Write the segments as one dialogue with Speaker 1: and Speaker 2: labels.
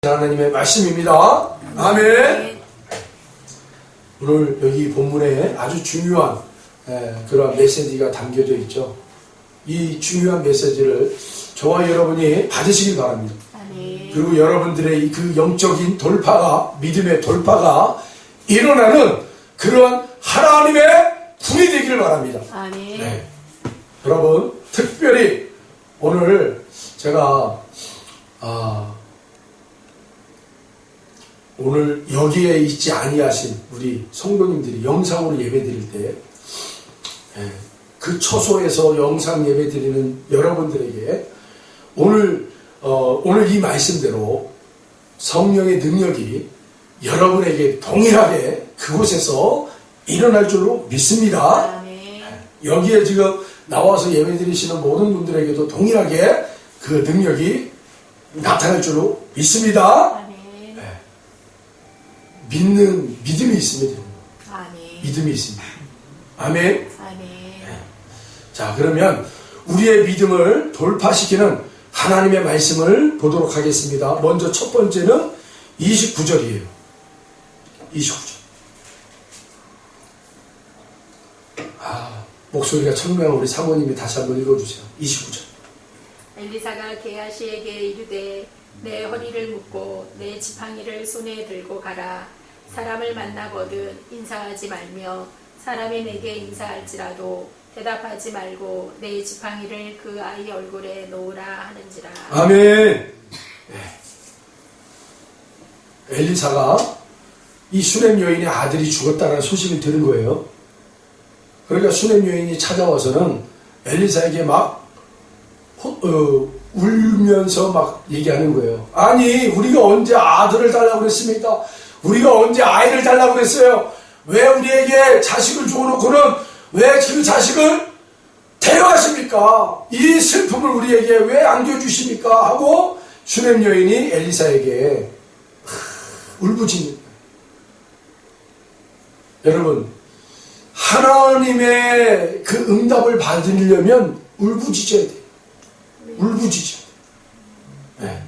Speaker 1: 하나님의 말씀입니다. 아멘. 오늘 여기 본문에 아주 중요한 그런 메시지가 담겨져 있죠. 이 중요한 메시지를 저와 여러분이 받으시길 바랍니다.
Speaker 2: 아멘.
Speaker 1: 그리고 여러분들의 그 영적인 돌파가, 믿음의 돌파가 일어나는 그러한 하나님의 분이 되기를 바랍니다.
Speaker 2: 아멘.
Speaker 1: 네. 여러분, 특별히 오늘 제가 오늘 여기에 있지 아니하신 우리 성도님들이 영상으로 예배드릴 때 그 처소에서 영상 예배드리는 여러분들에게 오늘 이 말씀대로 성령의 능력이 여러분에게 동일하게 그곳에서 일어날 줄로 믿습니다.
Speaker 2: 아멘.
Speaker 1: 여기에 지금 나와서 예배드리시는 모든 분들에게도 동일하게 그 능력이 나타날 줄로 믿습니다.
Speaker 2: 아멘.
Speaker 1: 믿음이 있으면 됩니다.
Speaker 2: 아멘.
Speaker 1: 믿음이 있습니다. 아멘.
Speaker 2: 아멘.
Speaker 1: 자, 그러면 우리의 믿음을 돌파시키는 하나님의 말씀을 보도록 하겠습니다. 먼저 첫 번째는 29절이에요. 29절. 목소리가 청명한 우리 사모님이 다시 한번 읽어주세요. 29절.
Speaker 2: 엘리사가 게하시에게 이르되 내 허리를 묶고 내 지팡이를 손에 들고 가라. 사람을 만나거든 인사하지 말며 사람이 내게 인사할지라도 대답하지 말고 내 지팡이를 그 아이 얼굴에 놓으라 하는지라.
Speaker 1: 아멘. 엘리사가 이 수렘 여인의 아들이 죽었다는 소식을 들은 거예요. 그러니까 수렘 여인이 찾아와서는 엘리사에게 막 울면서 막 얘기하는 거예요. 아니, 우리가 언제 아들을 달라고 그랬습니까? 우리가 언제 아이를 달라고 그랬어요? 왜 우리에게 자식을 주어놓고는 왜 그 자식을 대여하십니까? 이 슬픔을 우리에게 왜 안겨주십니까? 하고 수렘 여인이 엘리사에게 울부짖는 거예요. 여러분, 하나님의 그 응답을 받으려면 울부짖어야 돼요. 울부짖어야 돼요. 네.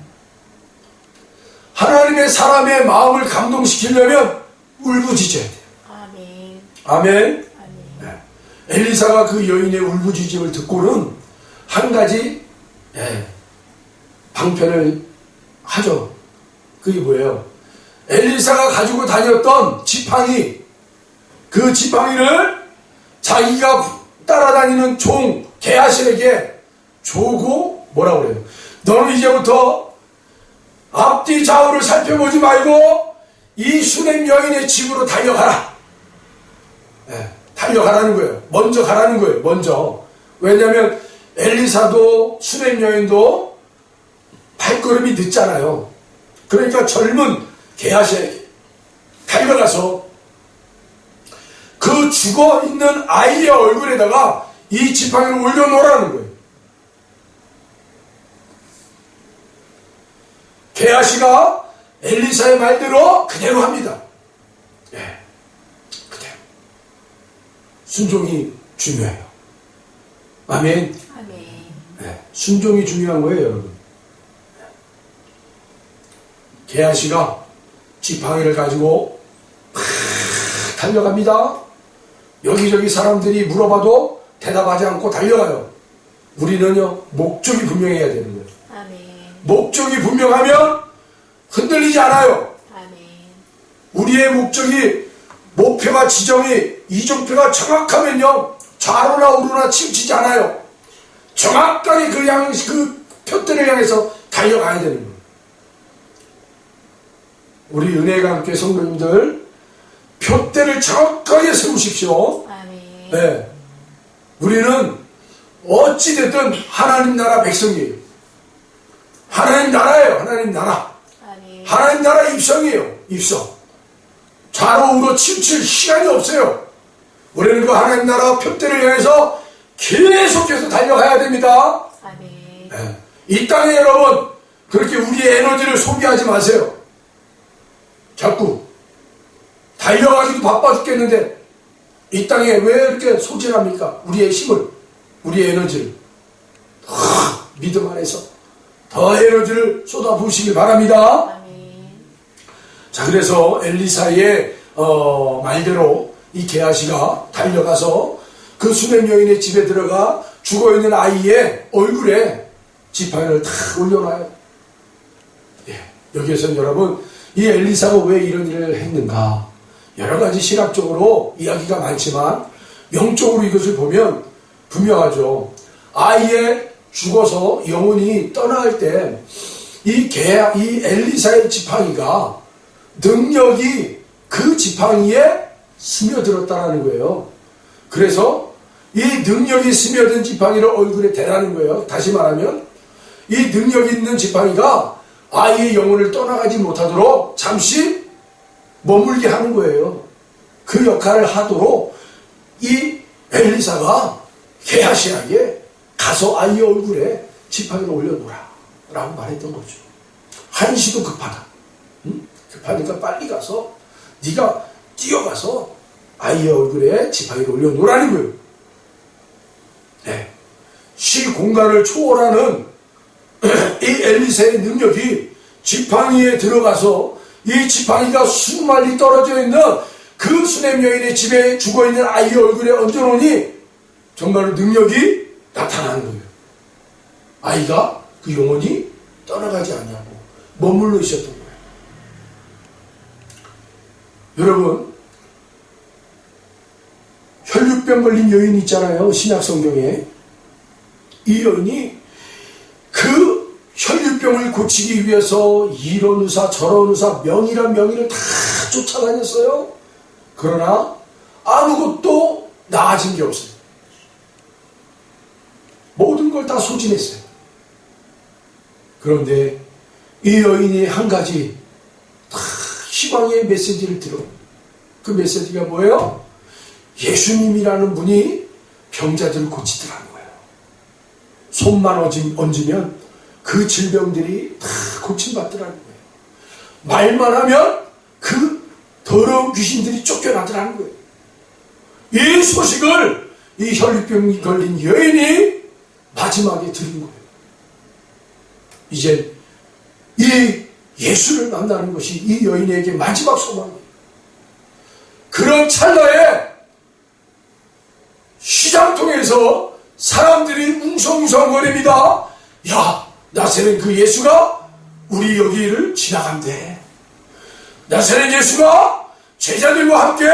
Speaker 1: 하나님의 사람의 마음을 감동시키려면 울부짖어야 돼요.
Speaker 2: 아멘.
Speaker 1: 아멘.
Speaker 2: 아멘.
Speaker 1: 네. 엘리사가 그 여인의 울부짖음을 듣고는 한 가지 방편을 하죠. 그게 뭐예요? 엘리사가 가지고 다녔던 지팡이, 그 지팡이를 자기가 따라다니는 종 게하시에게 조고 뭐라고 그래요? 너는 이제부터 앞뒤 좌우를 살펴보지 말고 이 수렘 여인의 집으로 달려가라. 달려가라는 거예요. 먼저 가라는 거예요. 먼저. 왜냐하면 엘리사도 수렘 여인도 발걸음이 늦잖아요. 그러니까 젊은 게하시에게 달려가서 그 죽어있는 아이의 얼굴에다가 이 지팡이를 올려놓으라는 거예요. 게하시가 엘리사의 말대로 그대로 합니다. 그대로. 순종이 중요해요. 아멘.
Speaker 2: 아멘.
Speaker 1: 순종이 중요한 거예요, 여러분. 게하시가 지팡이를 가지고 달려갑니다. 여기저기 사람들이 물어봐도 대답하지 않고 달려가요. 우리는요, 목적이 분명해야 되는 거예요.
Speaker 2: 아멘.
Speaker 1: 목적이 분명하면 흔들리지 않아요.
Speaker 2: 아멘.
Speaker 1: 우리의 목적이, 목표가 지점이, 이정표가 정확하면요, 좌로나 우로나 치우치지 않아요. 정확하게 그 표대를 향해서 달려가야 되는 거예요. 우리 은혜가 함께 성도님들, 표대를 정확하게 세우십시오.
Speaker 2: 아멘.
Speaker 1: 네. 우리는 어찌됐든 하나님 나라 백성이에요. 하나님 나라예요. 하나님 나라.
Speaker 2: 아멘.
Speaker 1: 하나님 나라 입성이에요. 입성. 좌로 우로 치우칠 시간이 없어요. 우리는 그 하나님 나라 표대를 향해서 계속해서 달려가야 됩니다.
Speaker 2: 아멘.
Speaker 1: 네. 이 땅에 여러분, 그렇게 우리의 에너지를 소비하지 마세요. 자꾸 달려가기도 바빠 죽겠는데 이 땅에 왜 이렇게 소진합니까? 우리의 힘을, 우리의 에너지를 믿음 안에서 더 에너지를 쏟아부으시길 바랍니다.
Speaker 2: 아멘.
Speaker 1: 자, 그래서 엘리사의 말대로 이 게하시가 달려가서 그 수냄 여인의 집에 들어가 죽어있는 아이의 얼굴에 지팡이를 탁 올려놔요. 예, 여기에서는 여러분, 이 엘리사가 왜 이런 일을 했는가, 여러 가지 신학적으로 이야기가 많지만 영적으로 이것을 보면 분명하죠. 아이의 죽어서 영혼이 떠나갈 때 이 엘리사의 지팡이가 능력이 그 지팡이에 스며들었다는 거예요. 그래서 이 능력이 스며든 지팡이를 얼굴에 대라는 거예요. 다시 말하면 이 능력이 있는 지팡이가 아이의 영혼을 떠나가지 못하도록 잠시 머물게 하는 거예요. 그 역할을 하도록 이 엘리사가 게하시에게 가서 아이의 얼굴에 지팡이를 올려놓으라 라고 말했던 거죠. 한시도 급하다. 응? 급하니까 빨리 가서 네가 뛰어가서 아이의 얼굴에 지팡이를 올려놓으라는 거예요. 네. 시 공간을 초월하는 이 엘리사의 능력이 지팡이에 들어가서 이 지팡이가 수많이 떨어져 있는 그 수냄 여인의 집에 죽어있는 아이의 얼굴에 얹어놓으니 정말로 능력이 나타나는 거예요. 아이가 그 영혼이 떠나가지 않냐고 머물러 있었던 거예요. 여러분, 혈류병 걸린 여인 있잖아요. 신약 성경에. 이 여인이 그 혈류병을 고치기 위해서 이런 의사 저런 의사 명의란 명의를 다 쫓아다녔어요. 그러나 아무것도 나아진 게 없어요. 모든 걸 다 소진했어요. 그런데 이 여인이 한 가지 희망의 메시지를 들어. 그 메시지가 뭐예요? 예수님이라는 분이 병자들을 고치더라는 거예요. 손만 얹으면 그 질병들이 다 고침받더라는 거예요. 말만 하면 그 더러운 귀신들이 쫓겨나더라는 거예요. 이 소식을 이 혈류병이 걸린 여인이 마지막에 들은 거예요. 이제 이 예수를 만나는 것이 이 여인에게 마지막 소망이에요. 그런 찰나에 시장통에서 사람들이 웅성웅성거립니다. 야, 나세렛 그 예수가 우리 여기를 지나간대. 나세렛 예수가 제자들과 함께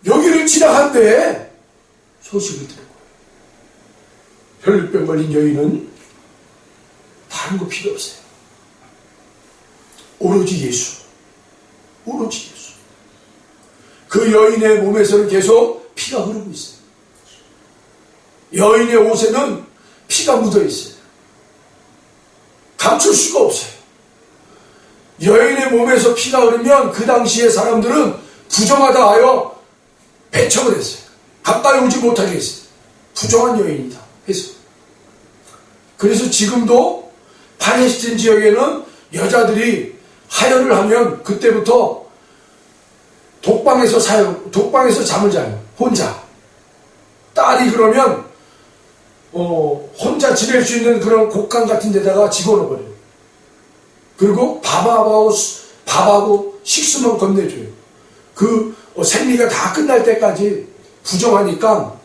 Speaker 1: 여기를 지나간대. 소식을 들은 거예요. 혈류병 걸린 여인은 다른 거 필요 없어요. 오로지 예수. 오로지 예수. 그 여인의 몸에서는 계속 피가 흐르고 있어요. 여인의 옷에는 피가 묻어 있어요. 감출 수가 없어요. 여인의 몸에서 피가 흐르면 그 당시에 사람들은 부정하다 하여 배척을 했어요. 가까이 오지 못하게 했어요. 부정한 여인이다 해서. 그래서 지금도 팔레스틴 지역에는 여자들이 하혈을 하면 그때부터 독방에서 잠을 자요. 혼자. 딸이 그러면 혼자 지낼 수 있는 그런 곡간 같은 데다가 집어넣어버려요. 그리고 밥하고 식수만 건네줘요. 그 생리가 다 끝날 때까지 부정하니까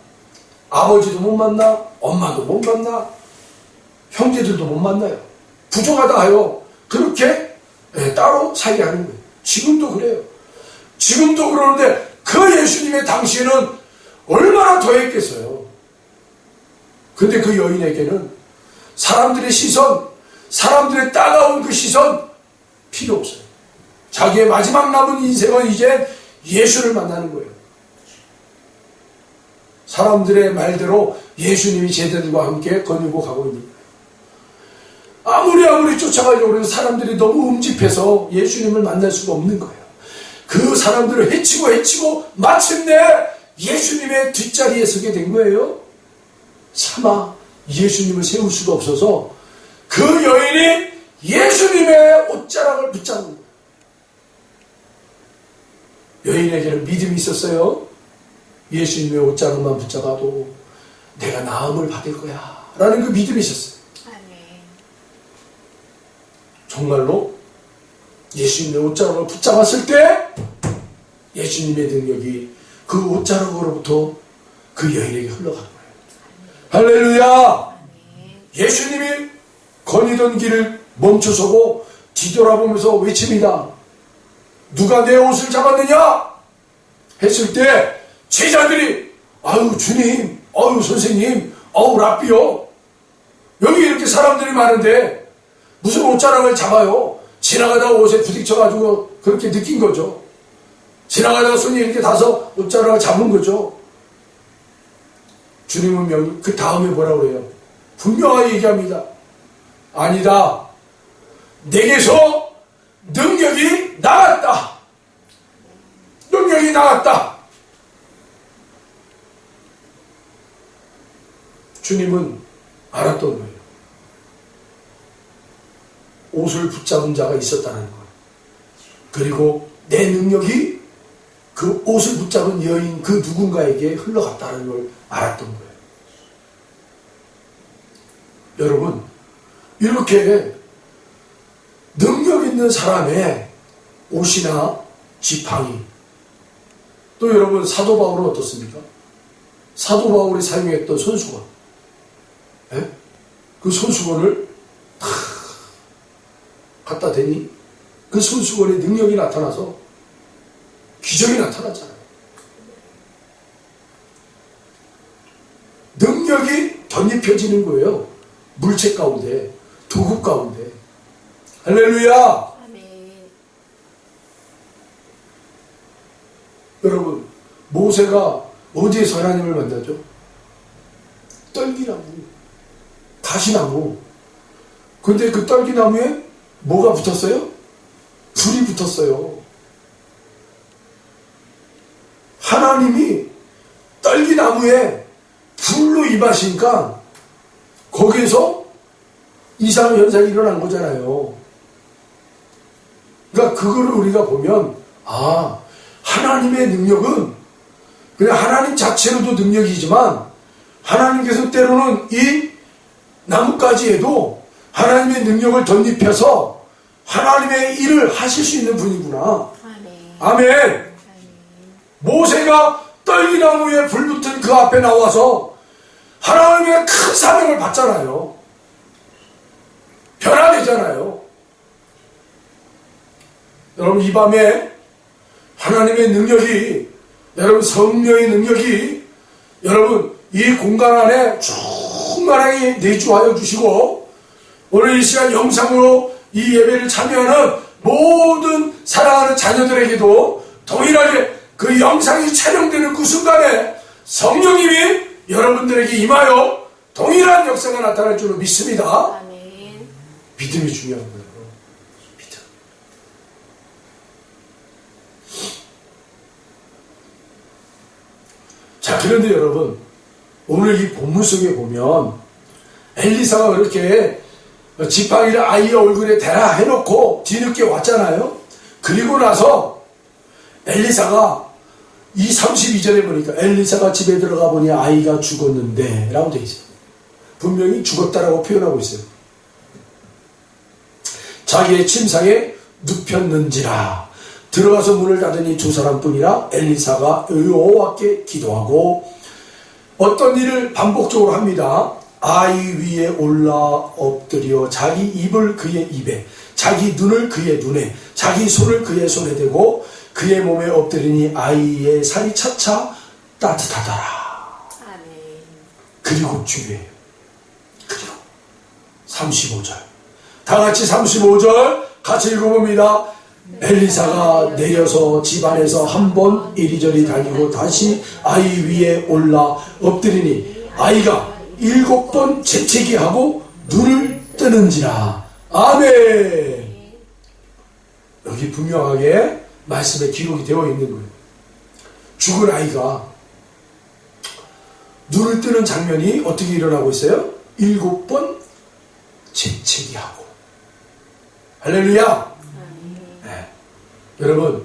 Speaker 1: 아버지도 못 만나, 엄마도 못 만나, 형제들도 못 만나요. 부정하다 하여 그렇게 따로 살게 하는 거예요. 지금도 그래요. 지금도 그러는데 그 예수님의 당시에는 얼마나 더했겠어요. 근데 그 여인에게는 사람들의 시선, 사람들의 따가운 그 시선 필요 없어요. 자기의 마지막 남은 인생은 이제 예수를 만나는 거예요. 사람들의 말대로 예수님이 제자들과 함께 거닐고 가고 있는 거예요. 아무리 쫓아가려고 해도 사람들이 너무 음집해서 예수님을 만날 수가 없는 거예요. 그 사람들을 해치고 마침내 예수님의 뒷자리에 서게 된 거예요. 차마 예수님을 세울 수가 없어서 그 여인이 예수님의 옷자락을 붙잡는 거예요. 여인에게는 믿음이 있었어요. 예수님의 옷자락만 붙잡아도 내가 나음을 받을 거야 라는 그 믿음이 있었어요. 정말로 예수님의 옷자락을 붙잡았을 때 예수님의 능력이 그 옷자락으로부터 그 여인에게 흘러가는 거예요. 할렐루야! 예수님이 거니던 길을 멈춰서고 뒤돌아보면서 외칩니다. 누가 내 옷을 잡았느냐? 했을 때 제자들이 아유 주님, 아유 선생님, 아유 랍비요. 여기 이렇게 사람들이 많은데 무슨 옷자락을 잡아요? 지나가다가 옷에 부딪혀가지고 그렇게 느낀 거죠. 지나가다가 손이 이렇게 닿아서 옷자락을 잡은 거죠. 주님은 그 다음에 뭐라고 그래요? 분명하게 얘기합니다. 아니다. 내게서 능력이 나갔다. 능력이 나갔다. 주님은 알았던 거예요. 옷을 붙잡은 자가 있었다는 거예요. 그리고 내 능력이 그 옷을 붙잡은 여인 그 누군가에게 흘러갔다는 걸 알았던 거예요. 여러분, 이렇게 능력 있는 사람의 옷이나 지팡이, 또 여러분 사도 바울은 어떻습니까? 사도 바울이 사용했던 손수건, 예? 그 손수건을 탁 갖다 대니 그 손수건에 능력이 나타나서 기적이 나타났잖아요. 능력이 덧입혀지는 거예요. 물체 가운데, 도구 가운데. 할렐루야!
Speaker 2: 아멘.
Speaker 1: 여러분, 모세가 어디에서 하나님을 만나죠? 떨기나무, 가시나무. 근데 그 떨기나무에 뭐가 붙었어요? 불이 붙었어요. 하나님이 떨기나무에 불로 임하시니까 거기에서 이상한 현상이 일어난 거잖아요. 그러니까 그거를 우리가 보면 아, 하나님의 능력은 그냥 하나님 자체로도 능력이지만 하나님께서 때로는 이 나뭇가지에도 하나님의 능력을 덧입혀서 하나님의 일을 하실 수 있는 분이구나.
Speaker 2: 아멘.
Speaker 1: 아멘. 모세가 떨기나무에 불붙은 그 앞에 나와서 하나님의 큰 사명을 받잖아요. 변화되잖아요. 여러분, 이 밤에 하나님의 능력이, 여러분 성령의 능력이 여러분 이 공간 안에 충만하게 내주하여 주시고, 오늘 이 시간 영상으로 이 예배를 참여하는 모든 사랑하는 자녀들에게도 동일하게 그 영상이 촬영되는 그 순간에 성령님이 여러분들에게 임하여 동일한 역사가 나타날 줄로 믿습니다.
Speaker 2: 아멘.
Speaker 1: 믿음이 중요한 거예요. 믿음. 자, 그런데 여러분, 오늘 이 본문 속에 보면 엘리사가 그렇게 지팡이를 아이의 얼굴에 대라 해놓고 뒤늦게 왔잖아요. 그리고 나서 엘리사가 이 32절에 보니까 엘리사가 집에 들어가 보니 아이가 죽었는데 라고 되어 있어요. 분명히 죽었다라고 표현하고 있어요. 자기의 침상에 눕혔는지라. 들어가서 문을 닫으니 두 사람뿐이라. 엘리사가 여호와께 기도하고 어떤 일을 반복적으로 합니다. 아이 위에 올라 엎드려 자기 입을 그의 입에, 자기 눈을 그의 눈에, 자기 손을 그의 손에 대고 그의 몸에 엎드리니 아이의 살이 차차 따뜻하더라.
Speaker 2: 아멘.
Speaker 1: 그리고 주의해요. 그리고 35절. 다 같이 35절 같이 읽어봅니다. 엘리사가 내려서 집안에서 한 번 이리저리 다니고 다시 아이 위에 올라 엎드리니 아이가 7번 재채기 하고 눈을 뜨는지라. 아멘. 여기 분명하게 말씀에 기록이 되어 있는 거예요. 죽은 아이가 눈을 뜨는 장면이 어떻게 일어나고 있어요? 7번 재채기 하고. 할렐루야. 네. 여러분,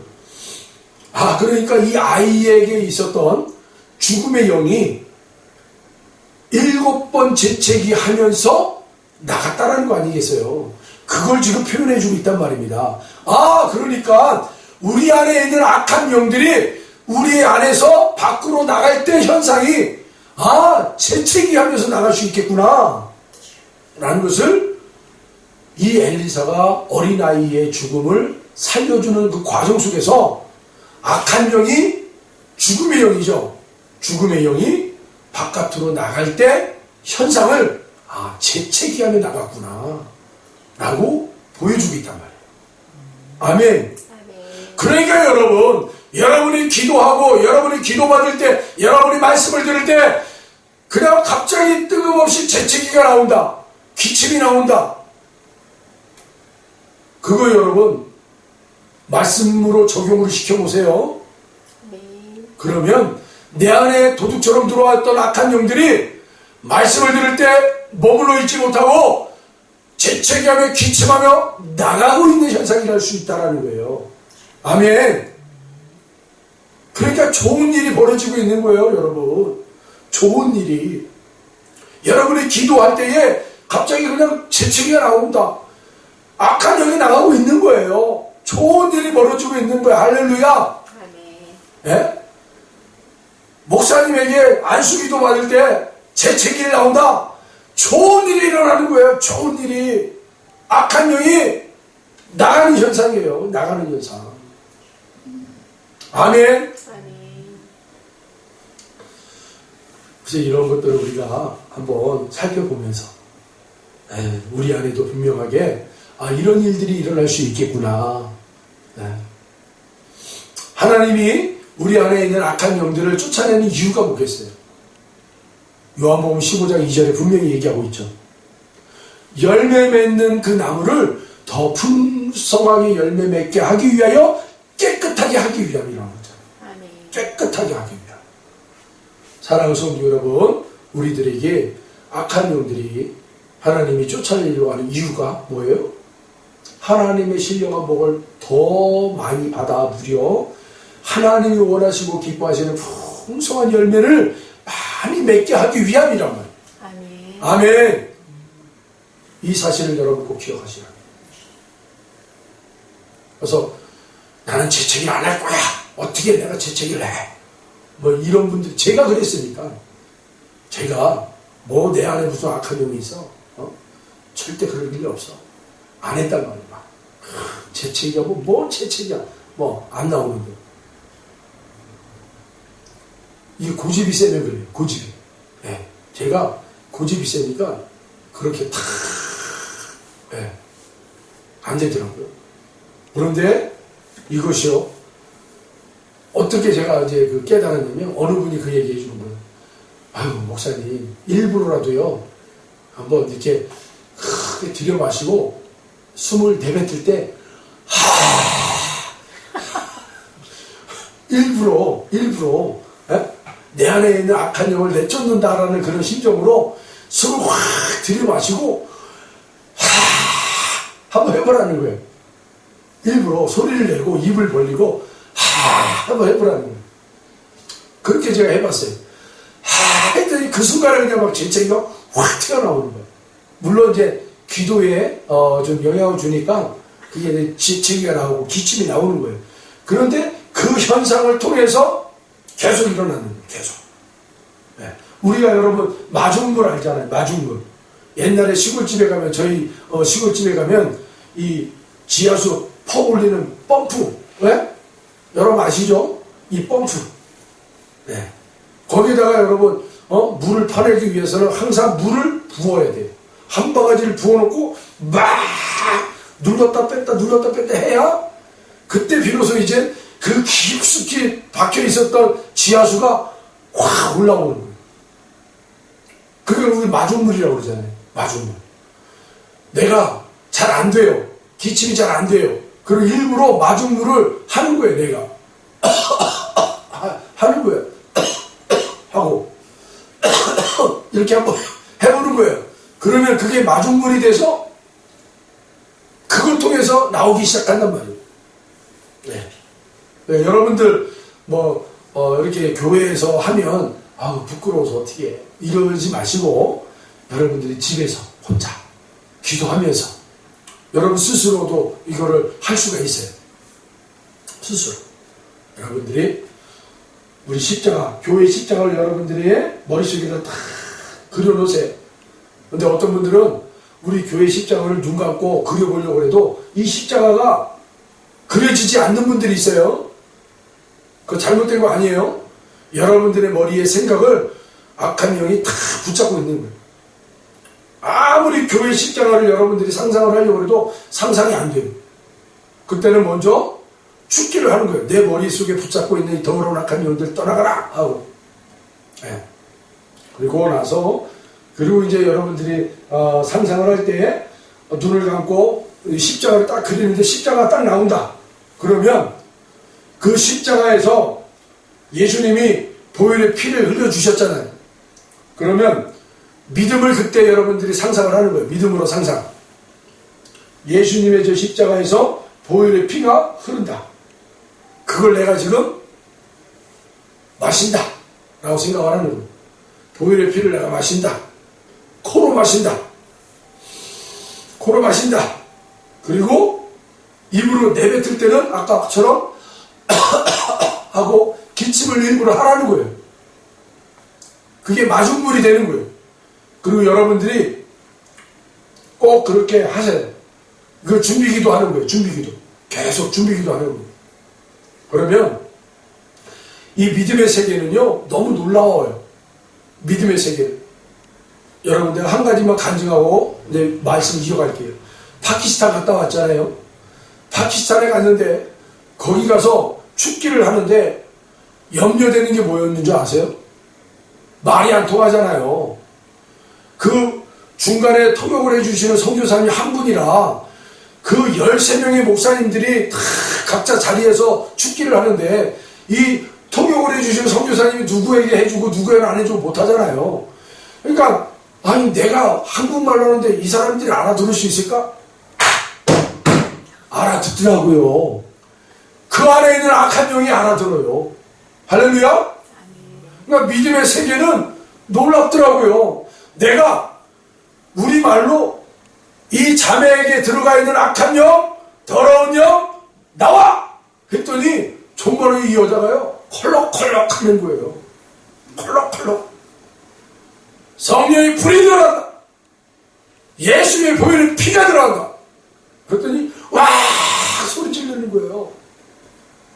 Speaker 1: 그러니까 이 아이에게 있었던 죽음의 영이 7번 재채기 하면서 나갔다라는 거 아니겠어요? 그걸 지금 표현해주고 있단 말입니다. 아, 그러니까 우리 안에 있는 악한 영들이 우리 안에서 밖으로 나갈 때 현상이 재채기 하면서 나갈 수 있겠구나 라는 것을 이 엘리사가 어린아이의 죽음을 살려주는 그 과정 속에서 악한 영이 죽음의 영이죠. 죽음의 영이 바깥으로 나갈 때 현상을 재채기하며 나갔구나 라고 보여주고 있단 말이에요. 아멘. 그러니까 여러분이 기도하고 여러분이 기도받을 때 여러분이 말씀을 들을 때 그냥 갑자기 뜬금없이 재채기가 나온다. 기침이 나온다. 그거 여러분 말씀으로 적용을 시켜보세요. 그러면 내 안에 도둑처럼 들어왔던 악한 영들이 말씀을 들을 때 머물러 있지 못하고 재채기하며 기침하며 나가고 있는 현상이랄 수 있다는 거예요. 아멘. 그러니까 좋은 일이 벌어지고 있는 거예요, 여러분. 좋은 일이. 여러분이 기도할 때에 갑자기 그냥 재채기가 나온다. 악한 영이 나가고 있는 거예요. 좋은 일이 벌어지고 있는 거예요. 할렐루야. 예? 목사님에게 안수기도 받을 때 재채기를 나온다. 좋은 일이 일어나는 거예요. 좋은 일이. 악한 영이 나가는 현상이에요. 나가는 현상. 아멘. 그래서 이런 것들을 우리가 한번 살펴보면서 우리 안에도 분명하게 이런 일들이 일어날 수 있겠구나. 하나님이 우리 안에 있는 악한 영들을 쫓아내는 이유가 뭐겠어요? 요한복음 15장 2절에 분명히 얘기하고 있죠. 열매 맺는 그 나무를 더 풍성하게 열매 맺게 하기 위하여 깨끗하게 하기 위함이라는 거잖아요. 깨끗하게 하기 위함. 사랑하는 성도 여러분, 우리들에게 악한 영들이 하나님이 쫓아내려고 하는 이유가 뭐예요? 하나님의 신령한 복을 더 많이 받아 무려 하나님이 원하시고 기뻐하시는 풍성한 열매를 많이 맺게 하기 위함이란 말이에요. 아멘. 이 사실을 여러분 꼭 기억하시라. 그래서 나는 재채기를 안 할 거야. 어떻게 내가 재채기를 해? 이런 분들, 제가 그랬으니까. 제가 내 안에 무슨 악한 영이 있어? 절대 그럴 일이 없어. 안 했단 말이야. 재채기하고 재채기야. 안 나오는데. 이게 고집이 세면 그래요. 고집이. 네. 제가 고집이 세니까 그렇게 안 되더라고요. 그런데 이것이요. 어떻게 제가 이제 깨달았냐면 어느 분이 그 얘기 해주는 거예요. 아유, 목사님, 일부러라도요. 한번 이렇게 크게 들여 마시고 숨을 내뱉을 때 일부러 내 안에 있는 악한 영을 내쫓는다라는 그런 심정으로 숨을 확 들이마시고 한번 해보라는 거예요. 일부러 소리를 내고 입을 벌리고 한번 해보라는 거예요. 그렇게 제가 해봤어요. 했더니 그 순간에 그냥 막 재채기가 확 튀어나오는 거예요. 물론 이제 기도에 좀 영향을 주니까 그게 재채기가 나오고 기침이 나오는 거예요. 그런데 그 현상을 통해서 계속 일어나는 거예요. 계속. 우리가 여러분 마중물 알잖아요. 마중물. 옛날에 시골집에 가면 저희 시골집에 가면 이 지하수 퍽 올리는 펌프. 여러분 아시죠? 이 펌프. 거기다가 여러분 물을 파내기 위해서는 항상 물을 부어야 돼요. 한 바가지를 부어놓고 막 눌렀다 뺐다 해야 그때 비로소 이제 그 깊숙이 박혀 있었던 지하수가 확 올라오는 거예요. 그게 우리 마중물이라고 그러잖아요. 마중물. 내가 잘 안 돼요. 기침이 잘 안 돼요. 그리고 일부러 마중물을 하는 거예요. 내가 하는 거예요. 하고 이렇게 한번 해보는 거예요. 그러면 그게 마중물이 돼서 그걸 통해서 나오기 시작한단 말이에요. 여러분들 이렇게 교회에서 하면 부끄러워서 어떻게 해. 이러지 마시고 여러분들이 집에서 혼자 기도하면서 여러분 스스로도 이거를 할 수가 있어요. 스스로. 여러분들이 우리 십자가, 교회 십자가를 여러분들이 머릿속에다 다 그려놓으세요. 근데 어떤 분들은 우리 교회 십자가를 눈 감고 그려보려고 해도 이 십자가가 그려지지 않는 분들이 있어요. 그거 잘못된 거 아니에요. 여러분들의 머리의 생각을 악한 영이 다 붙잡고 있는 거예요. 아무리 교회 십자가를 여러분들이 상상을 하려고 해도 상상이 안 돼요. 그때는 먼저 죽기를 하는 거예요. 내 머릿속에 붙잡고 있는 이 더러운 악한 영들 떠나가라 하고. 네. 그리고 나서 그리고 이제 여러분들이 상상을 할 때 눈을 감고 십자가를 딱 그리는데 십자가가 딱 나온다. 그러면 그 십자가에서 예수님이 보혈의 피를 흘려주셨잖아요. 그러면 믿음을 그때 여러분들이 상상을 하는 거예요. 믿음으로 상상. 예수님의 저 십자가에서 보혈의 피가 흐른다. 그걸 내가 지금 마신다 라고 생각을 하는 거예요. 보혈의 피를 내가 마신다. 코로 마신다. 코로 마신다. 그리고 입으로 내뱉을 때는 아까처럼 하고 기침을 일부러 하라는 거예요. 그게 마중물이 되는 거예요. 그리고 여러분들이 꼭 그렇게 하세요. 그 준비기도 하는 거예요. 준비기도. 계속 준비기도 하는 거예요. 그러면 이 믿음의 세계는요, 너무 놀라워요. 믿음의 세계. 여러분들 한 가지만 간증하고 이제 말씀 이어갈게요. 파키스탄 갔다 왔잖아요. 파키스탄에 갔는데 거기 가서 축기를 하는데 염려되는 게 뭐였는 줄 아세요? 말이 안 통하잖아요. 그 중간에 통역을 해주시는 선교사님이 한 분이라 그 13명의 목사님들이 다 각자 자리에서 축기를 하는데 이 통역을 해주시는 선교사님이 누구에게 해주고 누구에게 안 해주고 못하잖아요. 그러니까 아니 내가 한국말 하는데 이 사람들이 알아들을 수 있을까? 알아듣더라고요. 그 안에 있는 악한 영이 알아들어요. 할렐루야? 그러니까 믿음의 세계는 놀랍더라고요. 내가 우리말로 이 자매에게 들어가 있는 악한 영, 더러운 영, 나와! 했더니 정말로 이 여자가요, 콜록콜록 하는 거예요. 콜록콜록. 성령의 불이 들어간다. 예수의 보혈의 피가 들어간다. 그랬더니 와 소리 지르는 거예요.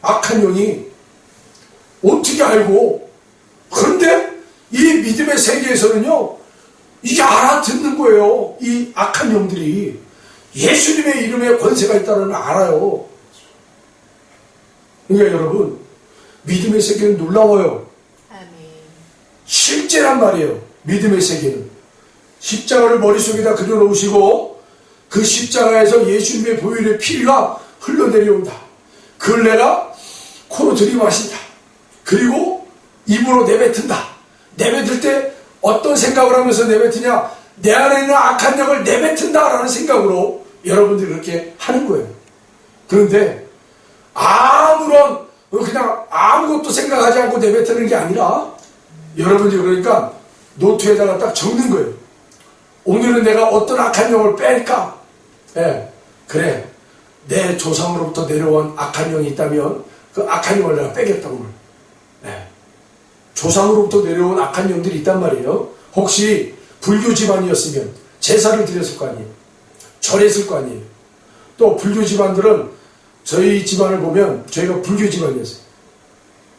Speaker 1: 악한 영이 어떻게 알고. 그런데 이 믿음의 세계에서는요, 이게 알아듣는 거예요. 이 악한 영들이 예수님의 이름에 권세가 있다는 걸 알아요. 그러니까 여러분, 믿음의 세계는 놀라워요.
Speaker 2: 아멘.
Speaker 1: 실제란 말이에요. 믿음의 세계는 십자가를 머릿속에다 그려놓으시고 그 십자가에서 예수님의 보혈의 피가 흘러내려온다. 그걸 내가 코로 들이마신다. 그리고 입으로 내뱉은다. 내뱉을 때 어떤 생각을 하면서 내뱉으냐? 내 안에 있는 악한 영을 내뱉은다라는 생각으로 여러분들이 그렇게 하는 거예요. 그런데 그냥 아무것도 생각하지 않고 내뱉는 게 아니라 여러분들이 그러니까 노트에다가 딱 적는 거예요. 오늘은 내가 어떤 악한 영을 뺄까? 예, 그래. 내 조상으로부터 내려온 악한 영이 있다면 그 악한 영을 내가 빼겠다 오늘. 예. 조상으로부터 내려온 악한 영들이 있단 말이에요. 혹시 불교 집안이었으면 제사를 드렸을 거 아니에요. 절했을 거 아니에요. 또 불교 집안들은 저희 집안을 보면 저희가 불교 집안이었어요.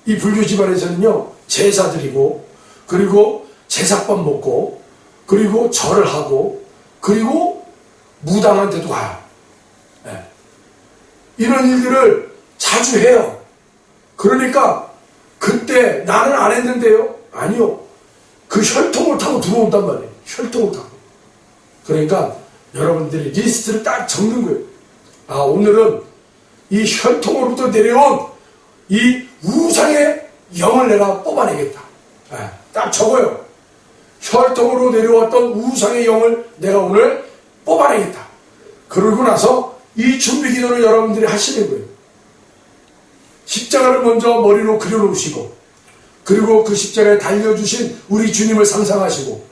Speaker 1: 이 불교 집안에서는요, 제사 드리고 그리고 제사밥 먹고 그리고 절을 하고 그리고 무당한테도 가요. 네. 이런 일들을 자주 해요. 그러니까 그때 나는 안 했는데요? 아니요. 그 혈통을 타고 들어온단 말이에요. 혈통을 타고. 그러니까 여러분들이 리스트를 딱 적는 거예요. 아, 오늘은 이 혈통으로부터 내려온 이 우상의 영을 내가 뽑아내겠다. 네. 딱 적어요. 혈통으로 내려왔던 우상의 영을 내가 오늘 뽑아내겠다. 그러고 나서 이 준비 기도를 여러분들이 하시는 거예요. 십자가를 먼저 머리로 그려놓으시고 그리고 그 십자가에 달려주신 우리 주님을 상상하시고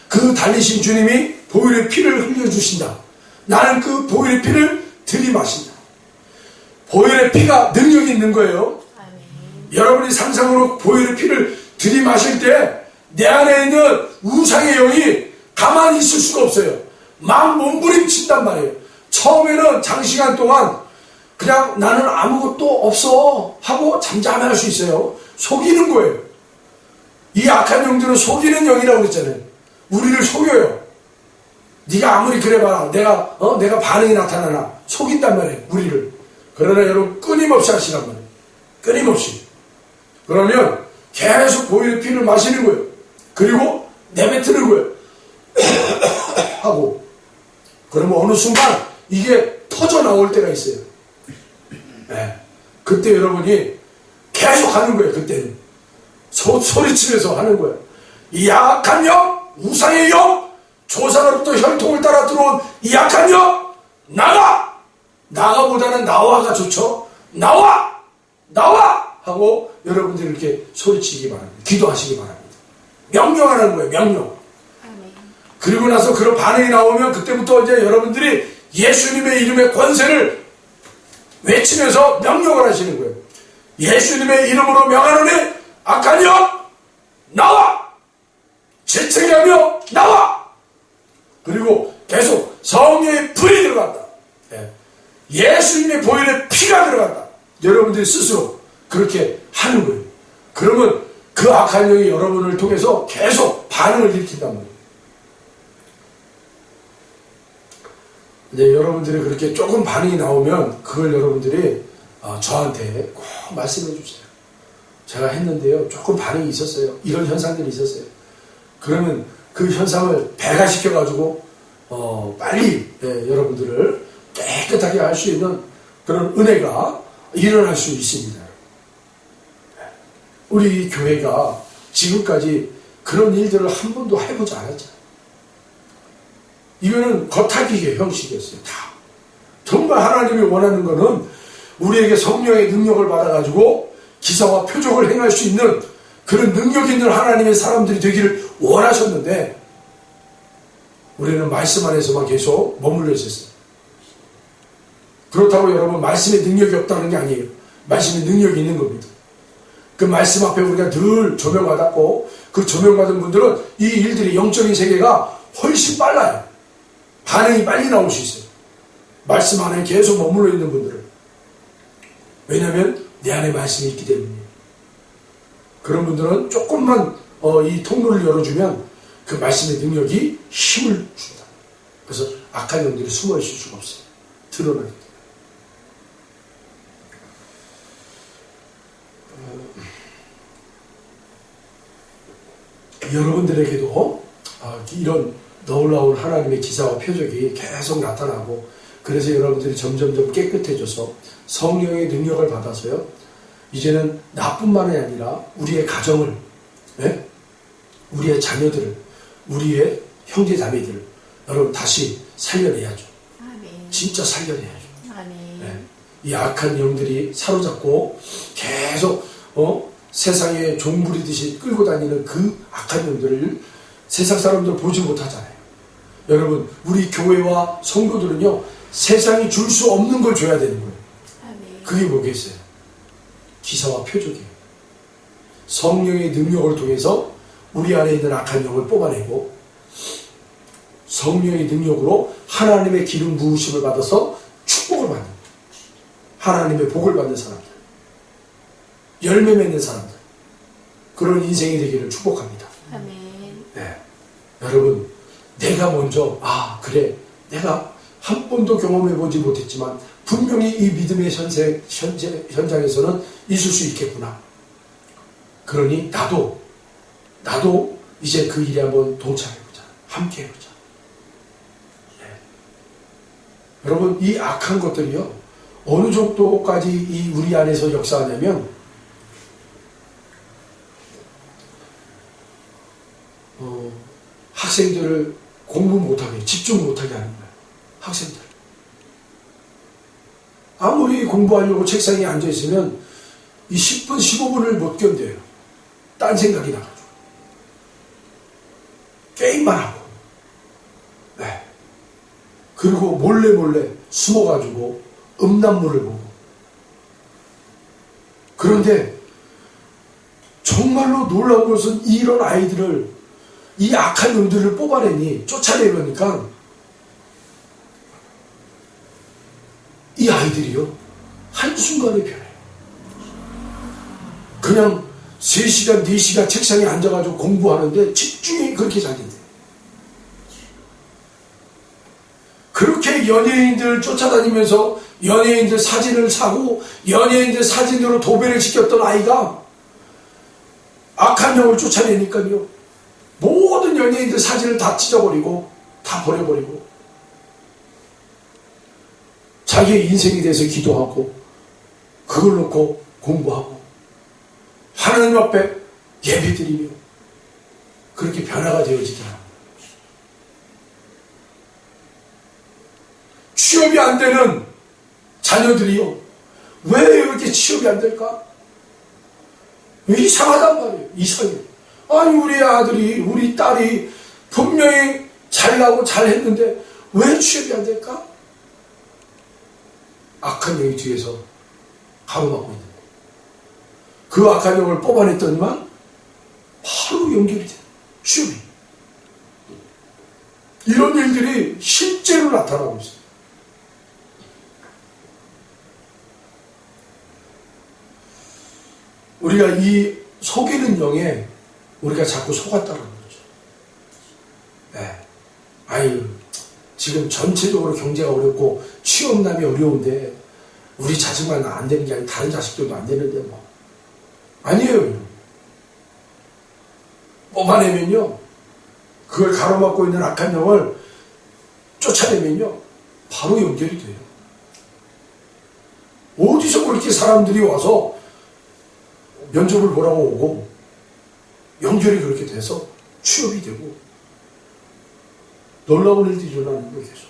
Speaker 1: 그 달리신 주님이 보혈의 피를 흘려주신다. 나는 그 보혈의 피를 들이마신다. 보혈의 피가 능력이 있는 거예요.
Speaker 2: 아멘.
Speaker 1: 여러분이 상상으로 보혈의 피를 들이마실 때 내 안에 있는 우상의 영이 가만히 있을 수가 없어요. 막 몸부림친단 말이에요. 처음에는 장시간 동안 그냥 나는 아무것도 없어 하고 잠잠할 수 있어요. 속이는 거예요. 이 악한 영들은 속이는 영이라고 그랬잖아요. 우리를 속여요. 네가 아무리 그래봐라. 내가 반응이 나타나나 속인단 말이에요. 우리를. 그러나 여러분 끊임없이 하시란 말이에요. 끊임없이. 그러면 계속 보혈의 피를 마시는 거예요. 그리고 내뱉는 거예요. 하고. 그러면 어느 순간 이게 터져 나올 때가 있어요. 네. 그때 여러분이 계속 하는 거예요. 그때는. 소리치면서 하는 거예요. 이 약한 영, 우상의 영, 조상으로부터 혈통을 따라 들어온 이 약한 영, 나가! 나가보다는 나와가 좋죠. 나와! 나와! 하고 여러분들이 이렇게 소리치기 바랍니다. 기도하시기 바랍니다. 명령하는 거예요. 명령.
Speaker 2: 아멘.
Speaker 1: 그리고 나서 그런 반응이 나오면 그때부터 이제 여러분들이 예수님의 이름의 권세를 외치면서 명령을 하시는 거예요. 예수님의 이름으로 명하노니 악한 영 나와! 재채기 하며 나와! 그리고 계속 성령의 불이 들어간다. 예수님의 보혈의 피가 들어간다. 여러분들이 스스로 그렇게 하는 거예요. 그러면 그 악한 영이 여러분을 통해서 계속 반응을 일으킨단 말이에요. 이제 여러분들이 그렇게 조금 반응이 나오면 그걸 여러분들이 저한테 꼭 말씀해 주세요. 제가 했는데요. 조금 반응이 있었어요. 이런 현상들이 있었어요. 그러면 그 현상을 배가시켜가지고 빨리 여러분들을 깨끗하게 할 수 있는 그런 은혜가 일어날 수 있습니다. 우리 교회가 지금까지 그런 일들을 한 번도 해보지 않았잖아요. 이거는 겉핥기의 형식이었어요. 다. 정말 하나님이 원하는 거는 우리에게 성령의 능력을 받아가지고 기사와 표적을 행할 수 있는 그런 능력 있는 하나님의 사람들이 되기를 원하셨는데 우리는 말씀 안에서만 계속 머물러 있었어요. 그렇다고 여러분 말씀의 능력이 없다는 게 아니에요. 말씀의 능력이 있는 겁니다. 그 말씀 앞에 우리가 늘 조명받았고 그 조명받은 분들은 이 일들이 영적인 세계가 훨씬 빨라요. 반응이 빨리 나올 수 있어요. 말씀 안에 계속 머물러 있는 분들은. 왜냐하면 내 안에 말씀이 있기 때문이에요. 그런 분들은 조금만 이 통로를 열어주면 그 말씀의 능력이 힘을 줍니다. 그래서 악한 영들이 숨어 있을 수가 없어요. 드러나기 때문에. 여러분들에게도 이런 놀라운 하나님의 기사와 표적이 계속 나타나고 그래서 여러분들이 점점점 깨끗해져서 성령의 능력을 받아서요. 이제는 나뿐만이 아니라 우리의 가정을, 우리의 자녀들을, 우리의 형제 자매들을 여러분 다시 살려내야죠.
Speaker 2: 아멘.
Speaker 1: 진짜 살려내야죠.
Speaker 2: 아멘.
Speaker 1: 이 악한 영들이 사로잡고 계속 세상에 종부리듯이 끌고 다니는 그 악한 영들을 세상 사람들 보지 못하잖아요. 여러분 우리 교회와 성도들은요 세상이 줄 수 없는 걸 줘야 되는 거예요.
Speaker 2: 아멘.
Speaker 1: 그게 뭐겠어요? 기사와 표적이에요. 성령의 능력을 통해서 우리 안에 있는 악한 영을 뽑아내고 성령의 능력으로 하나님의 기름 부으심을 받아서 축복을 받는 거예요. 하나님의 복을 받는 사람들, 열매 맺는 사람들, 그런 인생이 되기를 축복합니다.
Speaker 2: 아멘.
Speaker 1: 네. 여러분 내가 먼저 그래 내가 한 번도 경험해보지 못했지만 분명히 이 믿음의 현장에서는 있을 수 있겠구나. 그러니 나도 이제 그 일에 한번 동참해보자. 함께 해보자. 여러분 이 악한 것들이요 어느 정도까지 이 우리 안에서 역사하냐면 학생들을 공부 못하게 집중 못하게 하는 거예요. 학생들 아무리 공부하려고 책상에 앉아있으면 이 10분 15분을 못 견뎌요. 딴 생각이 나가지고 게임만 하고 그리고 몰래 숨어가지고 음란물을 보고. 그런데 정말로 놀라운 것은 이런 아이들을, 이 악한 놈들을 뽑아내니, 쫓아내니까 이 아이들이요 한순간에 변해요. 그냥 3시간 4시간 책상에 앉아가지고 공부하는데 집중이 그렇게 잘 된대요. 그렇게 연예인들 쫓아다니면서 연예인들 사진을 사고 연예인들 사진으로 도배를 시켰던 아이가 악한 영을 쫓아내니까요, 모든 연예인들 사진을 다 찢어버리고 다 버려버리고 자기의 인생에 대해서 기도하고 그걸 놓고 공부하고 하나님 앞에 예배드리며 그렇게 변화가 되어지더라. 취업이 안 되는 자녀들이요, 왜 이렇게 취업이 안 될까? 이상하단 말이에요. 이상해. 아니, 우리 아들이, 우리 딸이 분명히 잘나고 잘했는데 왜 취업이 안 될까? 악한 영이 뒤에서 가로막고 있는 거예요. 그 악한 영을 뽑아냈더니만 바로 연결이 돼요. 취업이. 이런 일들이 실제로 나타나고 있어요. 우리가 이 속이는 영에 우리가 자꾸 속았다는 거죠. 네. 아유, 지금 전체적으로 경제가 어렵고 취업난이 어려운데 우리 자식만 안 되는 게 아니라 다른 자식들도 안 되는데 뭐. 아니에요. 뽑아내면요, 그걸 가로막고 있는 악한 영을 쫓아내면요 바로 연결이 돼요. 어디서 그렇게 사람들이 와서 면접을 보라고 오고 연결이 그렇게 돼서 취업이 되고 놀라운 일들이 일어나는 거예요. 계속.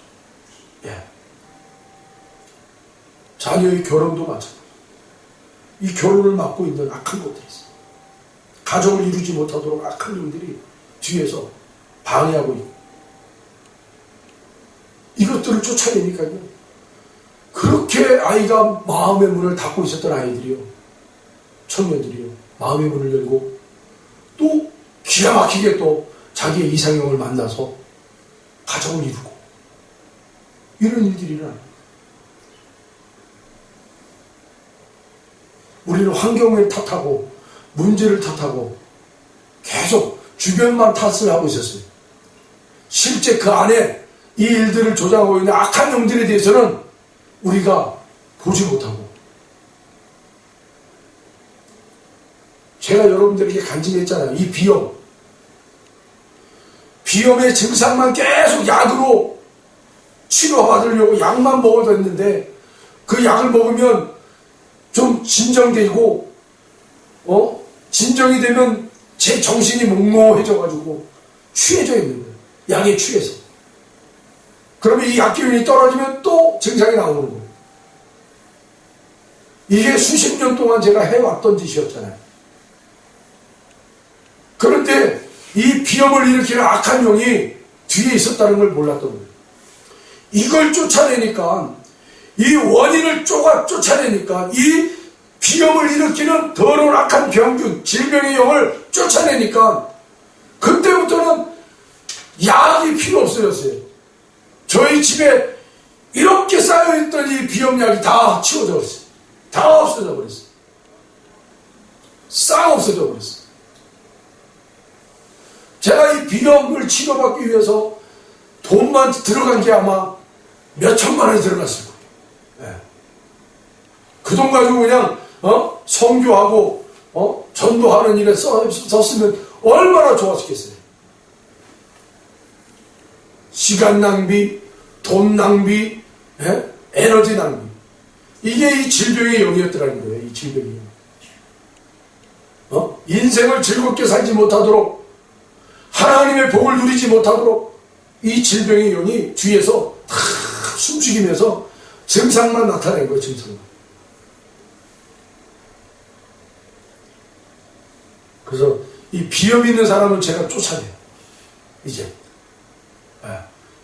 Speaker 1: 예. 자녀의 결혼도 마찬가지. 이 결혼을 막고 있는 악한 것들이 있어요. 가족을 이루지 못하도록 악한 놈들이 뒤에서 방해하고 있고, 이것들을 쫓아내니까요, 그렇게 아이가 마음의 문을 닫고 있었던 아이들이요, 청년들이요, 마음의 문을 열고 또 기가 막히게 또 자기의 이상형을 만나서 가정을 이루고, 이런 일들이 일어나요. 우리는 환경을 탓하고 문제를 탓하고 계속 주변만 탓을 하고 있었어요. 실제 그 안에 이 일들을 조장하고 있는 악한 영들에 대해서는 우리가 보지 못하고, 제가 여러분들에게 간증했잖아요. 이 비염의 증상만 계속 약으로 치료받으려고 약만 먹어도 했는데, 그 약을 먹으면 좀 진정되고, 진정이 되면 제 정신이 몽롱해져가지고 취해져 있는 거예요. 약에 취해서. 그러면 이 약 기운이 떨어지면 또 증상이 나오는 거예요. 이게 수십 년 동안 제가 해왔던 짓이었잖아요. 그런데 이 비염을 일으키는 악한 영이 뒤에 있었다는 걸 몰랐던 거예요. 이걸 쫓아내니까, 이 원인을 쫓아내니까, 이 비염을 일으키는 더러운 악한 병균, 질병의 영을 쫓아내니까 그때부터는 약이 필요 없어졌어요. 저희 집에 이렇게 쌓여있던 이 비염약이 다 치워져 버렸어요. 다 없어져 버렸어요. 싹 없어져 버렸어요. 제가 이 비염을 치료받기 위해서 돈만 들어간 게 아마 몇 천만 원이 들어갔을 거예요. 네. 그 돈 가지고 그냥 선교하고 전도하는 일에 썼으면 얼마나 좋았겠어요. 시간 낭비, 돈 낭비, 에너지 낭비. 이게 이 질병의 영이었더라는 거예요. 이 질병의 영. 인생을 즐겁게 살지 못하도록, 하나님의 복을 누리지 못하도록 이 질병의 영이 뒤에서 다 숨죽이면서 증상만 나타낸 거예요. 증상만. 그래서 이 비염 있는 사람은 제가 쫓아내요. 이제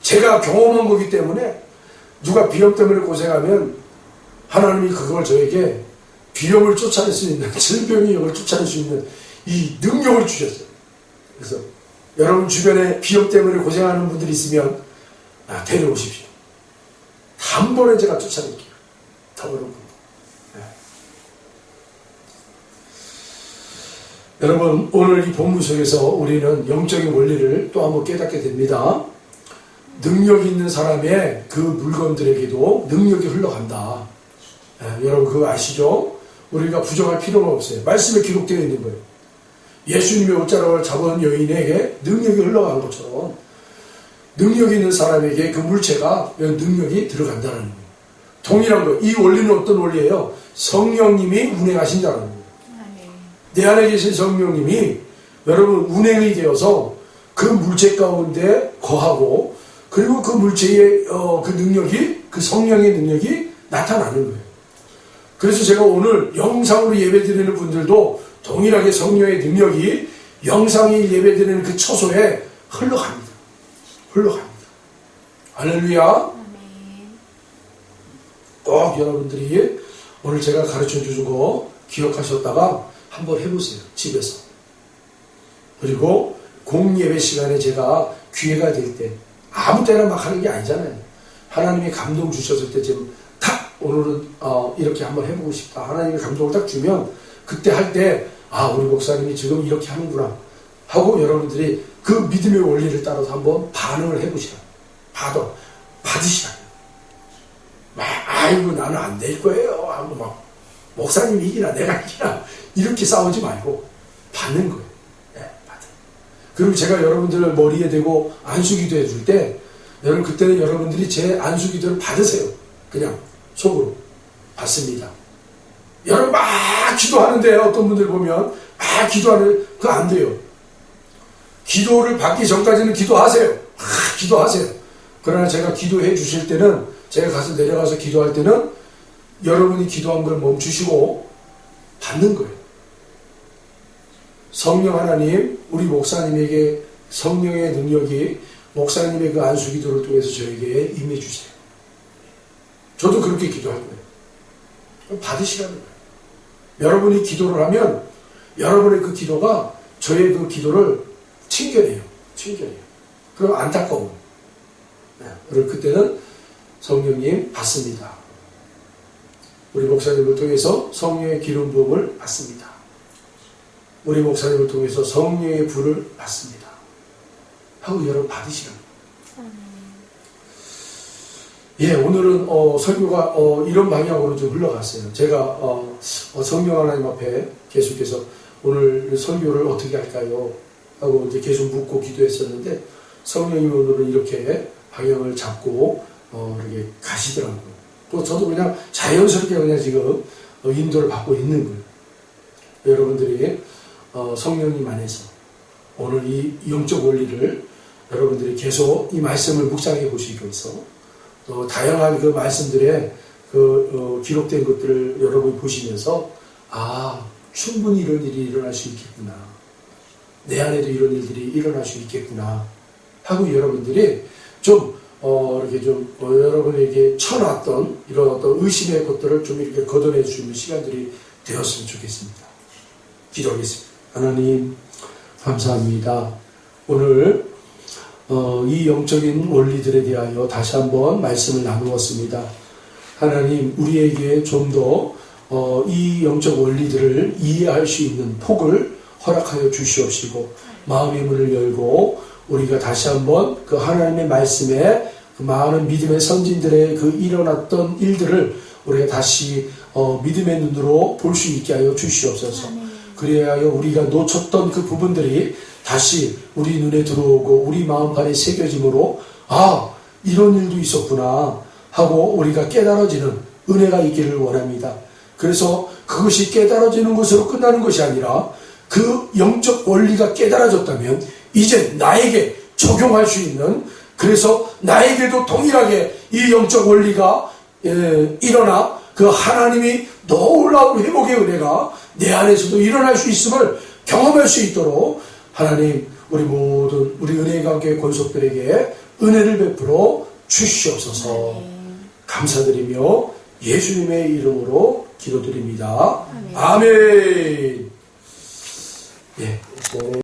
Speaker 1: 제가 경험한 거기 때문에 누가 비염 때문에 고생하면 하나님이 그걸 저에게 비염을 쫓아낼 수 있는, 질병의 영을 쫓아낼 수 있는 이 능력을 주셨어요. 그래서 여러분 주변에 비염 때문에 고생하는 분들이 있으면 데려오십시오. 단번에 제가 쫓아낼게요. 더러운 분. 여러분, 오늘 이 본문 속에서 우리는 영적인 원리를 또 한번 깨닫게 됩니다. 능력 있는 사람의 그 물건들에게도 능력이 흘러간다. 여러분 그거 아시죠? 우리가 부정할 필요가 없어요. 말씀에 기록되어 있는 거예요. 예수님의 옷자락을 잡은 여인에게 능력이 흘러간 것처럼 능력 있는 사람에게 그 물체가 능력이 들어간다는 거예요. 동일한 거예요. 이 원리는 어떤 원리예요? 성령님이 운행하신다는 거예요. 내 안에 계신 성령님이 여러분 운행이 되어서 그 물체 가운데 거하고 그리고 그 물체의 그 능력이 그 성령의 능력이 나타나는 거예요. 그래서 제가 오늘 영상으로 예배드리는 분들도 동일하게 성령의 능력이 영상이 예배드리는 그 처소에 흘러갑니다. 흘러갑니다. 할렐루야. 꼭 여러분들이 오늘 제가 가르쳐 주신 거 기억하셨다가 한번 해보세요. 집에서. 그리고 공예배 시간에 제가 기회가 될 때 아무 때나 막 하는 게 아니잖아요. 하나님이 감동 주셨을 때 지금 탁 오늘은 이렇게 한번 해보고 싶다. 하나님이 감동을 딱 주면 그때 할 때 우리 목사님이 지금 이렇게 하는구나 하고 여러분들이 그 믿음의 원리를 따라서 한번 반응을 해보시라. 받으시라. 아이고 나는 안 될 거예요 하고 막 목사님이 이기나 내가 이기나 이렇게 싸우지 말고 받는 거예요. 받아. 그리고 제가 여러분들을 머리에 대고 안수기도 해줄 때 여러분 그때는 여러분들이 제 안수기도를 받으세요. 그냥 속으로 받습니다. 여러분 막 기도하는데 어떤 분들 보면 막 기도하는 그거 안 돼요. 기도를 받기 전까지는 기도하세요. 기도하세요. 그러나 제가 기도해 주실 때는 제가 가서 내려가서 기도할 때는 여러분이 기도한 걸 멈추시고 받는 거예요. 성령 하나님, 우리 목사님에게 성령의 능력이 목사님의 그 안수기도를 통해서 저에게 임해 주세요. 저도 그렇게 기도할 거예요. 받으시라는 거예요. 여러분이 기도를 하면 여러분의 그 기도가 저의 그 기도를 튕겨내요. 그럼 안타까워. 그리고 그때는 성령님 받습니다. 우리 목사님을 통해서 성령의 기름 부음을 받습니다. 우리 목사님을 통해서 성령의 불을 받습니다. 하고 여러분 받으시라는 거예요. 오늘은 설교가 이런 방향으로 좀 흘러갔어요. 제가 성령 하나님 앞에 계속해서 오늘 설교를 어떻게 할까요? 하고 이제 계속 묻고 기도했었는데 성령님이 오늘은 이렇게 방향을 잡고 이렇게 가시더라고요. 또 저도 그냥 자연스럽게 그냥 지금 인도를 받고 있는 거예요. 여러분들이 성령님 안에서 오늘 이 영적 원리를 여러분들이 계속 이 말씀을 묵상해 보시면서 또 다양한 그 말씀들에 그 기록된 것들을 여러분이 보시면서 충분히 이런 일이 일어날 수 있겠구나. 내 안에도 이런 일들이 일어날 수 있겠구나 하고 여러분들이 좀 이렇게 좀 여러분에게 쳐놨던 이런 어떤 의심의 것들을 좀 이렇게 걷어낼 수 있는 시간들이 되었으면 좋겠습니다. 기도하겠습니다. 하나님 감사합니다. 오늘 이 영적인 원리들에 대하여 다시 한번 말씀을 나누었습니다. 하나님 우리에게 좀 더 이 영적 원리들을 이해할 수 있는 폭을 허락하여 주시옵시고 마음의 문을 열고 우리가 다시 한번 그 하나님의 말씀에 그 많은 믿음의 선진들의 그 일어났던 일들을 우리가 다시 믿음의 눈으로 볼 수 있게 하여 주시옵소서. 그래야 우리가 놓쳤던 그 부분들이 다시 우리 눈에 들어오고 우리 마음판에 새겨짐으로 이런 일도 있었구나 하고 우리가 깨달아지는 은혜가 있기를 원합니다. 그래서 그것이 깨달아지는 것으로 끝나는 것이 아니라 그 영적 원리가 깨달아졌다면 이제 나에게 적용할 수 있는 그래서 나에게도 동일하게 이 영적 원리가 일어나 그 하나님이 놀라운 회복의 은혜가 내 안에서도 일어날 수 있음을 경험할 수 있도록 하나님 우리 모든 우리 은혜의 관계 권속들에게 은혜를 베풀어 주시옵소서. 감사드리며 예수님의 이름으로 기도드립니다.
Speaker 2: 아멘.
Speaker 1: 아멘. 예.